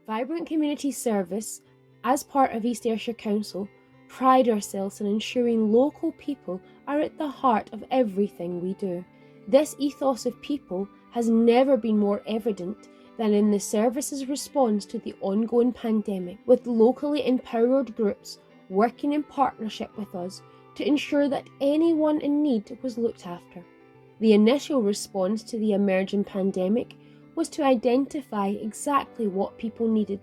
Vibrant Community Service, as part of East Ayrshire Council, pride ourselves in ensuring local people are at the heart of everything we do. This ethos of people has never been more evident than in the service's response to the ongoing pandemic, with locally empowered groups working in partnership with us to ensure that anyone in need was looked after. The initial response to the emerging pandemic was to identify exactly what people needed,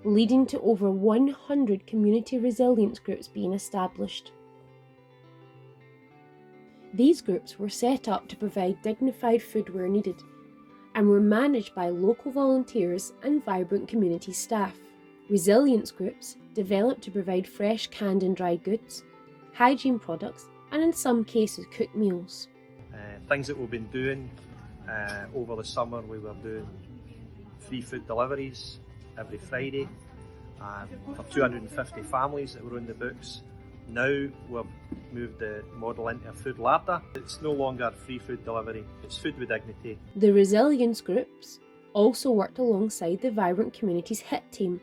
leading to over 100 community resilience groups being established. These groups were set up to provide dignified food where needed, and were managed by local volunteers and vibrant community staff. Resilience groups developed to provide fresh canned and dried goods, hygiene products, and in some cases cooked meals. Things that we've been doing over the summer, we were doing free food deliveries every Friday for 250 families that were on the books. Now we've moved the model into a food ladder. It's no longer free food delivery, it's food with dignity. The resilience groups also worked alongside the Vibrant Communities HIT team,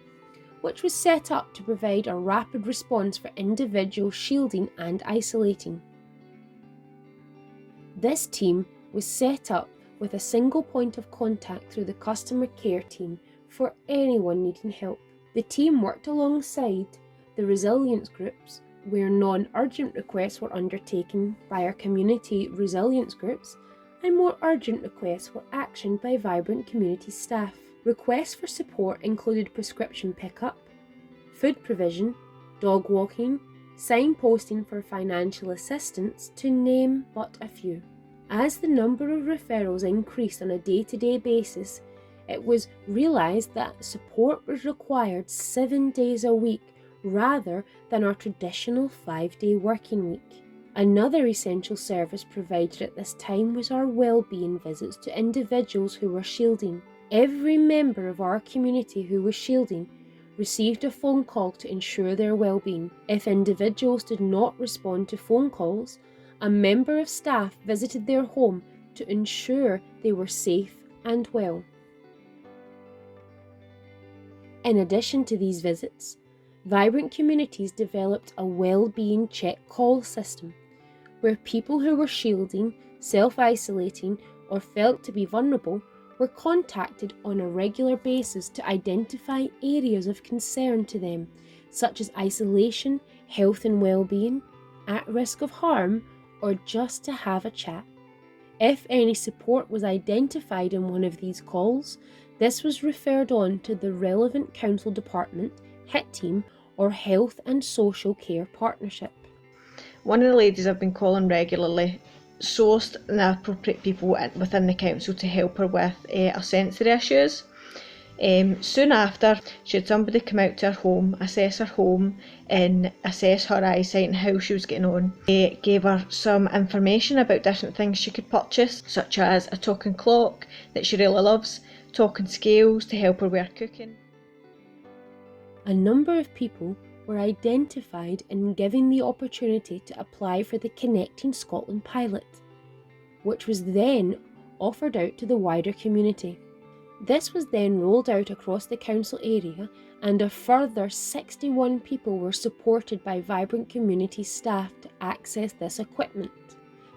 which was set up to provide a rapid response for individuals shielding and isolating. This team was set up with a single point of contact through the customer care team for anyone needing help. The team worked alongside the resilience groups where non-urgent requests were undertaken by our community resilience groups and more urgent requests were actioned by Vibrant Community staff. Requests for support included prescription pickup, food provision, dog walking, signposting for financial assistance, to name but a few. As the number of referrals increased on a day-to-day basis, it was realised that support was required 7 days a week rather than our traditional 5-day working week. Another essential service provided at this time was our wellbeing visits to individuals who were shielding. Every member of our community who was shielding received a phone call to ensure their well-being. If individuals did not respond to phone calls, a member of staff visited their home to ensure they were safe and well. In addition to these visits, Vibrant Communities developed a well-being check call system where people who were shielding, self-isolating, or felt to be vulnerable were contacted on a regular basis to identify areas of concern to them, such as isolation, health and well-being, at risk of harm, or just to have a chat. If any support was identified in one of these calls, this was referred on to the relevant council department, HIT team, or Health and Social Care Partnership. One of the ladies I've been calling regularly sourced the appropriate people within the council to help her with her sensory issues. Soon after, she had somebody come out to her home, assess her home and assess her eyesight and how she was getting on. They gave her some information about different things she could purchase, such as a talking clock that she really loves, talking scales to help her with her cooking. A number of people were identified and given the opportunity to apply for the Connecting Scotland pilot, which was then offered out to the wider community. This was then rolled out across the council area, and a further 61 people were supported by Vibrant Community staff to access this equipment.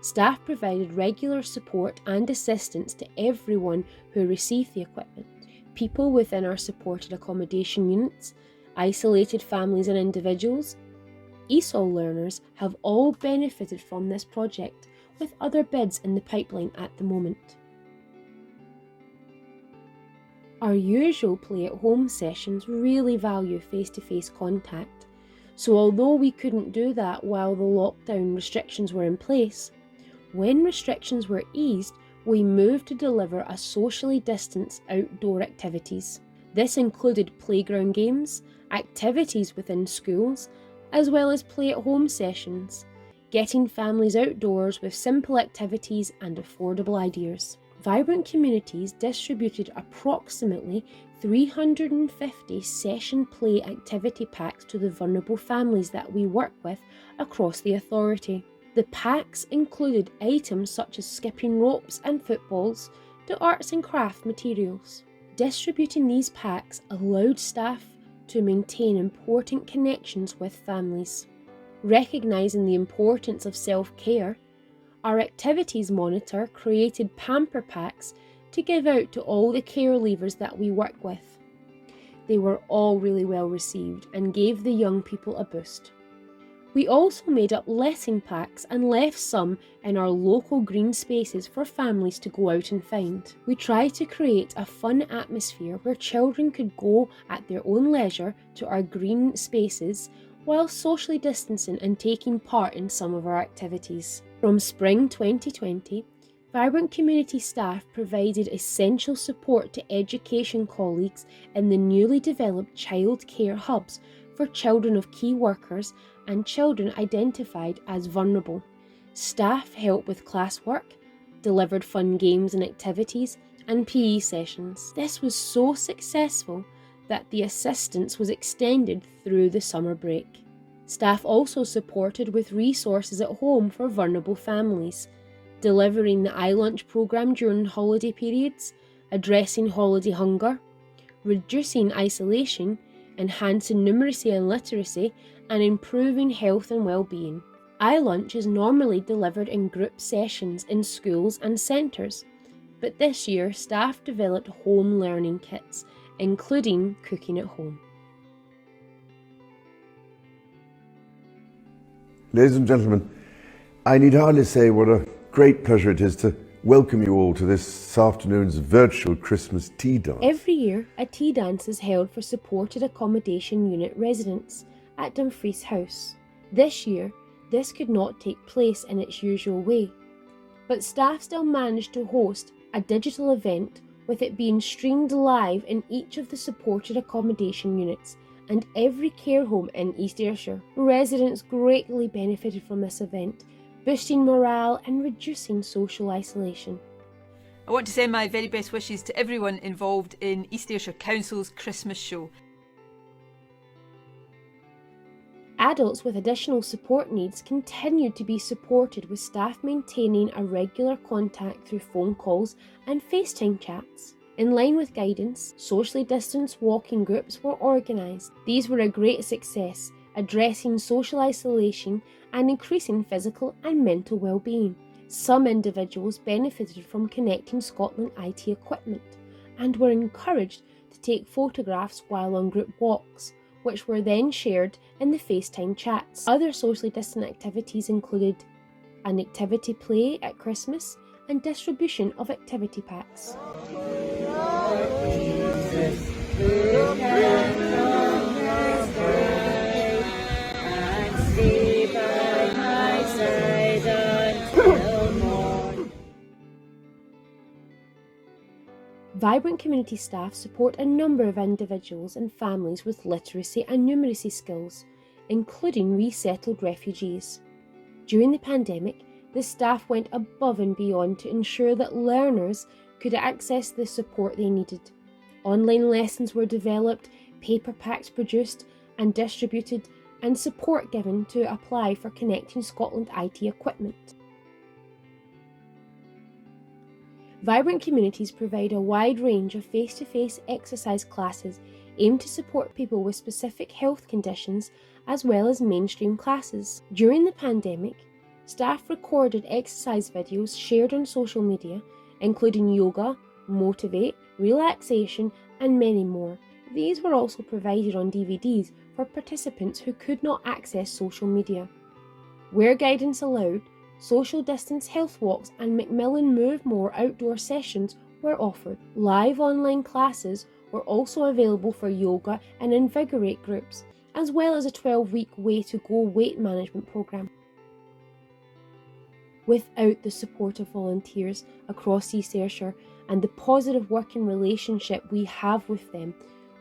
Staff provided regular support and assistance to everyone who received the equipment. People within our supported accommodation units, isolated families and individuals, ESOL learners have all benefited from this project, with other bids in the pipeline at the moment. Our usual play-at-home sessions really value face-to-face contact, so although we couldn't do that while the lockdown restrictions were in place, when restrictions were eased, we moved to deliver a socially distanced outdoor activities. This included playground games, activities within schools, as well as play-at-home sessions, getting families outdoors with simple activities and affordable ideas. Vibrant Communities distributed approximately 350 session play activity packs to the vulnerable families that we work with across the authority. The packs included items such as skipping ropes and footballs to arts and craft materials. Distributing these packs allowed staff to maintain important connections with families. Recognising the importance of self-care, our activities monitor created pamper packs to give out to all the care leavers that we work with. They were all really well received and gave the young people a boost. We also made up lesson packs and left some in our local green spaces for families to go out and find. We tried to create a fun atmosphere where children could go at their own leisure to our green spaces while socially distancing and taking part in some of our activities. From spring 2020, Vibrant Community staff provided essential support to education colleagues in the newly developed child care hubs for children of key workers and children identified as vulnerable. Staff helped with classwork, delivered fun games and activities, and PE sessions. This was so successful that the assistance was extended through the summer break. Staff also supported with resources at home for vulnerable families, delivering the iLunch programme during holiday periods, addressing holiday hunger, reducing isolation, enhancing numeracy and literacy, and improving health and well-being. iLunch is normally delivered in group sessions in schools and centres, but this year staff developed home learning kits, including cooking at home. Ladies and gentlemen, I need hardly say what a great pleasure it is to welcome you all to this afternoon's virtual Christmas tea dance. Every year, a tea dance is held for supported accommodation unit residents at Dumfries House. This year, this could not take place in its usual way, but staff still managed to host a digital event, with it being streamed live in each of the supported accommodation units and every care home in East Ayrshire. Residents greatly benefited from this event, boosting morale and reducing social isolation. I want to send my very best wishes to everyone involved in East Ayrshire Council's Christmas show. Adults with additional support needs continued to be supported, with staff maintaining a regular contact through phone calls and FaceTime chats. In line with guidance, socially distanced walking groups were organised. These were a great success, addressing social isolation and increasing physical and mental well-being. Some individuals benefited from Connecting Scotland IT equipment and were encouraged to take photographs while on group walks, which were then shared in the FaceTime chats. Other socially distant activities included an activity play at Christmas and distribution of activity packs. Vibrant Community staff support a number of individuals and families with literacy and numeracy skills, including resettled refugees. During the pandemic, the staff went above and beyond to ensure that learners could access the support they needed. Online lessons were developed, paper packs produced and distributed, and support given to apply for Connecting Scotland IT equipment. Vibrant Communities provide a wide range of face-to-face exercise classes aimed to support people with specific health conditions, as well as mainstream classes. During the pandemic, staff recorded exercise videos shared on social media, including yoga, motivate, relaxation, and many more. These were also provided on DVDs for participants who could not access social media. Where guidance allowed, social distance health walks and Macmillan Move More outdoor sessions were offered. Live online classes were also available for yoga and invigorate groups, as well as a 12-week Way to Go weight management programme. Without the support of volunteers across East Ayrshire and the positive working relationship we have with them,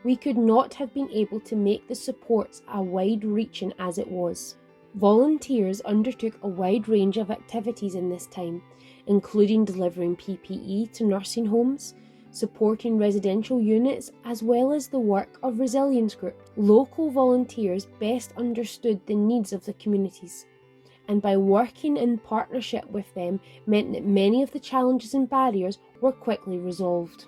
we could not have been able to make the supports as wide-reaching as it was. Volunteers undertook a wide range of activities in this time, including delivering PPE to nursing homes, supporting residential units, as well as the work of resilience groups. Local volunteers best understood the needs of the communities, and by working in partnership with them meant that many of the challenges and barriers were quickly resolved.